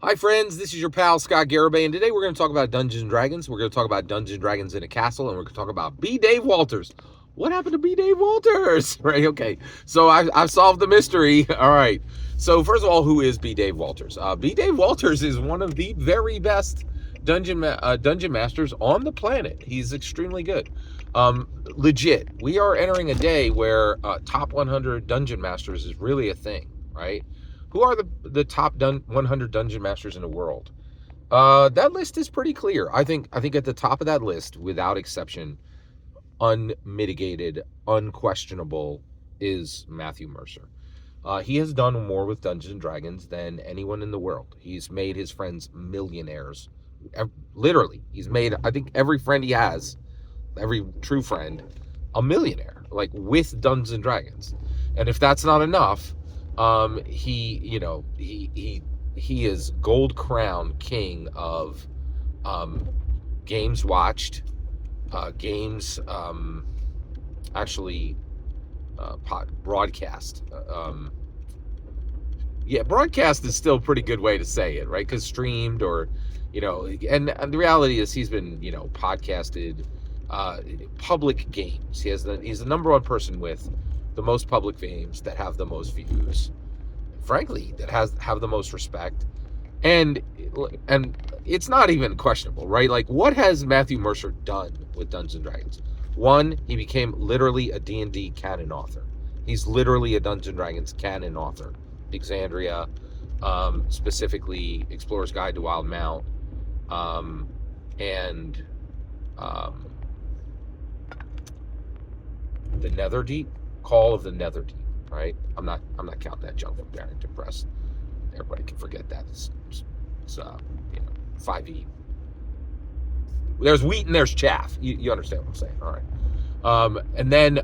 Hi friends, this is your pal Scott Garibay, and today we're going to talk about Dungeons and Dragons. We're going to talk about Dungeons and Dragons in a castle, and we're going to talk about B. Dave Walters. What happened to B. Dave Walters? Right? Okay. So I've solved the mystery. All right. So first of all, who is B. Dave Walters? B. Dave Walters is one of the very best dungeon masters on the planet. He's extremely good. Legit. We are entering a day where top 100 dungeon masters is really a thing, right? Who are the top 100 dungeon masters in the world? That list is pretty clear. I think at the top of that list, without exception, unmitigated, unquestionable, is Matthew Mercer. He has done more with Dungeons and Dragons than anyone in the world. He's made his friends millionaires. Literally, he's made, I think, every friend he has, every true friend, a millionaire, like with Dungeons and Dragons. And if that's not enough, he is gold crown king of games watched, games actually broadcast. Broadcast is still a pretty good way to say it, right? Because streamed or, and the reality is he's been, podcasted, public games. He's the number one person with the most public games that have the most views, frankly, that have the most respect, and it's not even questionable, right? Like, what has Matthew Mercer done with Dungeons and Dragons? One, he became literally a D&D canon author. He's literally a Dungeons and Dragons canon author. Exandria, specifically Explorer's Guide to Wild Mount, and the Netherdeep. Call of the Netherdeep, right? I'm not counting that junk from Barrington Press. Everybody can forget that. It's 5e. There's wheat and there's chaff. You understand what I'm saying? All right. And then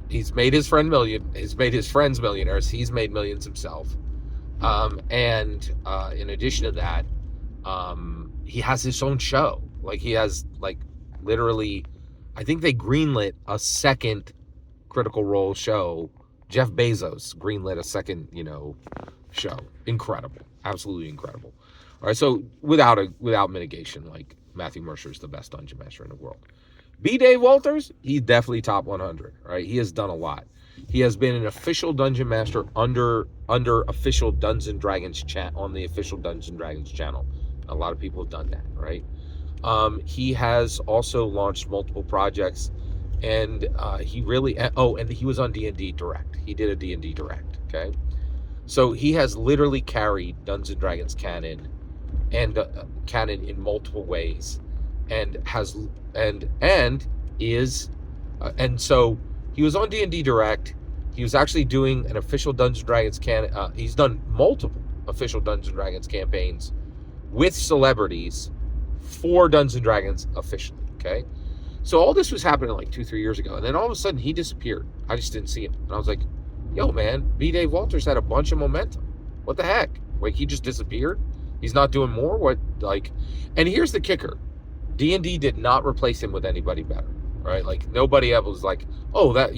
he's made his friends millionaires. He's made millions himself. And in addition to that, he has his own show. Like, he has, like, literally, I think they greenlit a second Critical Role show. Jeff Bezos greenlit a second, show. Incredible. Absolutely incredible. All right, so without mitigation, like, Matthew Mercer is the best dungeon master in the world. B. Dave Walters, he's definitely top 100, right? He has done a lot. He has been an official dungeon master under official Dungeons and Dragons chat on the official Dungeons and Dragons channel. A lot of people have done that, right? He has also launched multiple projects, and he really, and he was on D&D Direct. He did a D&D Direct, okay? So he has literally carried Dungeons and Dragons canon and canon in multiple ways, and so he was on D&D Direct. He was actually doing an official Dungeons and Dragons canon. He's done multiple official Dungeons and Dragons campaigns with celebrities for Dungeons and Dragons officially, okay? So all this was happening like 2-3 years ago, and then all of a sudden he disappeared. I just didn't see him, and I was like, yo, man, B. Dave Walters had a bunch of momentum. What the heck? Like, he just disappeared? He's not doing more? What, like, and here's the kicker. D&D did not replace him with anybody better, right? Like, nobody else was like, oh, that,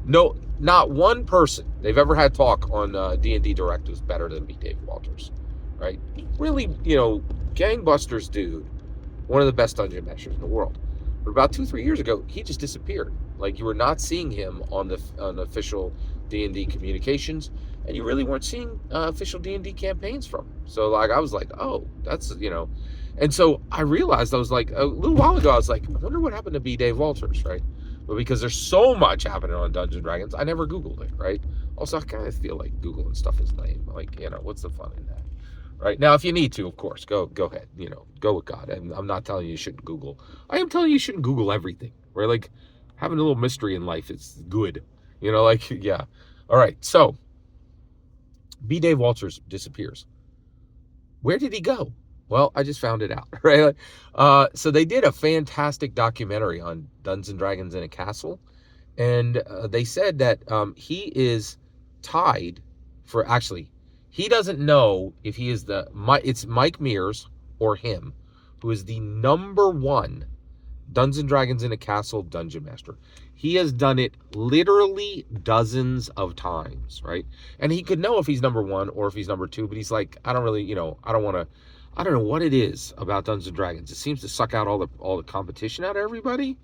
no, not one person they've ever had talk on D&D Direct was better than B. Dave Walters, right? Really, gangbusters dude, one of the best dungeon masters in the world. But about 2-3 years ago, he just disappeared. Like, you were not seeing him on the official D&D communications, and you really weren't seeing official D&D campaigns from him. So, like, I was like, oh, that's, and so I realized, I was like, a little while ago, I was like, I wonder what happened to B. Dave Walters, right? But because there's so much happening on Dungeons and Dragons, I never Googled it, right? Also, I kind of feel like Googling stuff is lame. Like, what's the fun in that? Right? Now, if you need to, of course, go ahead, go with God. And I'm not telling you shouldn't Google. I am telling you shouldn't Google everything, right? Like, having a little mystery in life is good, yeah. All right, so B. Dave Walters disappears. Where did he go? Well, I just found it out, right? So they did a fantastic documentary on Dungeons and Dragons in a Castle, and they said that he is tied for, actually, he doesn't know if he is it's Mike Mears or him, who is the number one Dungeons and Dragons in a Castle Dungeon Master. He has done it literally dozens of times, right? And he could know if he's number one or if he's number two, but he's like, I don't really, I don't want to. I don't know what it is about Dungeons and Dragons. It seems to suck out all the competition out of everybody.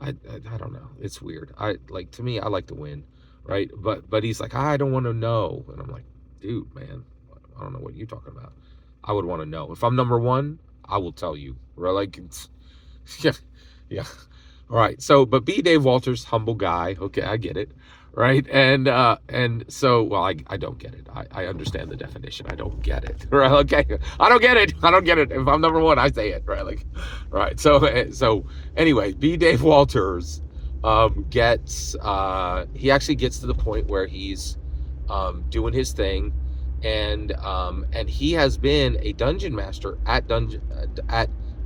I don't know. It's weird. To me, I like to win, right? But he's like, I don't want to know, and I'm like, dude, man, I don't know what you're talking about. I would want to know. If I'm number one, I will tell you. Right? Like, yeah, yeah. All right. So, but B. Dave Walters, humble guy. Okay, I get it. Right. And so, well, I don't get it. I understand the definition. I don't get it. Right. Okay. I don't get it. I don't get it. If I'm number one, I say it. Right. Like, right. So anyway, B. Dave Walters gets he actually gets to the point where he's doing his thing, and he has been a dungeon master at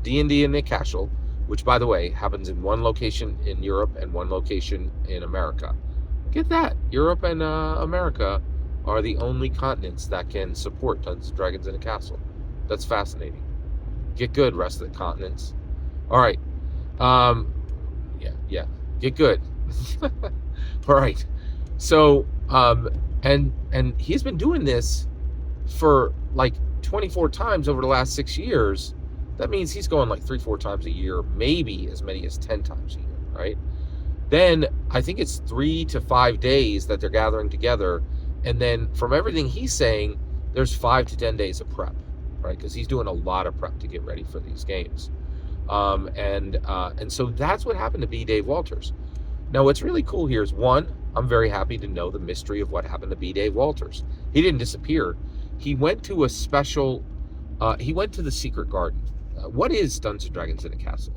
D&D in the Castle, which, by the way, happens in one location in Europe and one location in America. Get that. Europe and America are the only continents that can support Dungeons and Dragons in a Castle. That's fascinating. Get good, rest of the continents. All right. Yeah. Get good. All right. So, and he's been doing this for like 24 times over the last 6 years. That means he's going like 3-4 times a year, maybe as many as 10 times a year, right? Then I think it's 3 to 5 days that they're gathering together. And then from everything he's saying, there's 5 to 10 days of prep, right? Because he's doing a lot of prep to get ready for these games. And so that's what happened to B. Dave Walters. Now, what's really cool here is, one, I'm very happy to know the mystery of what happened to B. Dave Walters. He didn't disappear. He went to a special, he went to the Secret Garden. What is Dungeons & Dragons in a Castle?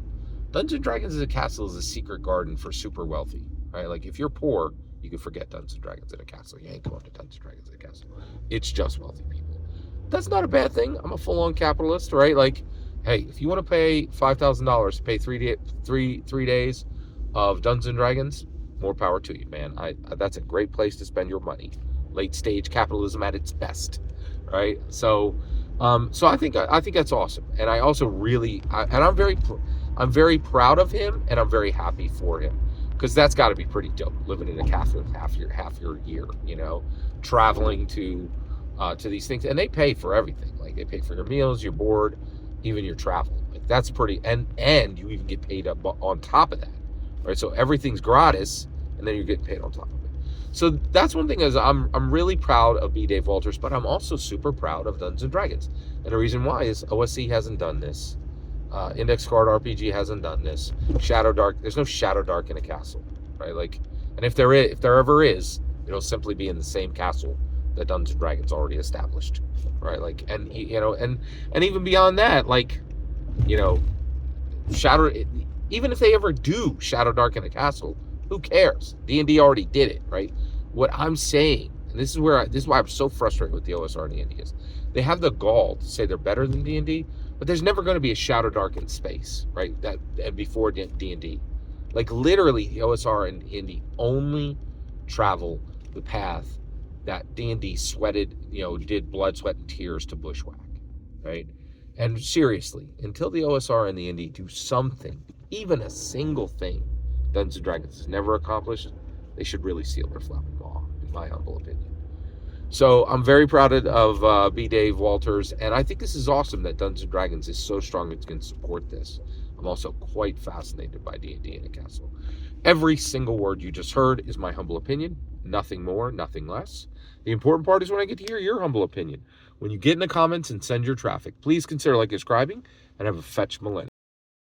Dungeons & Dragons in a Castle is a secret garden for super wealthy, right? Like, if you're poor, you can forget Dungeons & Dragons in a Castle. You ain't going to Dungeons & Dragons in a Castle. It's just wealthy people. That's not a bad thing. I'm a full-on capitalist, right? Like, hey, if you want to pay $5,000 to pay three days of Dungeons & Dragons, more power to you, man. That's a great place to spend your money. Late stage capitalism at its best, right? So I think that's awesome, and I also really, I'm very proud of him, and I'm very happy for him, because that's got to be pretty dope, living in a castle half your year, traveling to these things, and they pay for everything. Like, they pay for your meals, your board, even your travel. Like, that's pretty, and you even get paid up on top of that, right? So everything's gratis, and then you're getting paid on top of it. So that's one thing, is I'm really proud of B. Dave Walters, but I'm also super proud of Dungeons & Dragons. And the reason why is OSC hasn't done this. Index Card RPG hasn't done this. Shadow Dark, there's no Shadow Dark in a castle, right? Like, and if there ever is, it'll simply be in the same castle that Dungeons & Dragons already established, right? Like, and and even beyond that, like, even if they ever do Shadow Dark in a castle, who cares? D&D already did it, right? What I'm saying, and this is why I'm so frustrated with the OSR and D&D, is they have the gall to say they're better than D&D, but there's never going to be a Shadow Dark in space, right? That before D&D. Like, literally, the OSR and D&D only travel the path that D&D sweated, did blood, sweat, and tears to bushwhack, right? And seriously, until the OSR and the D&D do something, even a single thing, Dungeons & Dragons has never accomplished, they should really seal their flapping maw, in my humble opinion. So I'm very proud of B. Dave Walters, and I think this is awesome that Dungeons & Dragons is so strong it can support this. I'm also quite fascinated by D&D in a Castle. Every single word you just heard is my humble opinion, nothing more, nothing less. The important part is when I get to hear your humble opinion. When you get in the comments and send your traffic, please consider subscribing, and have a fetch millennium.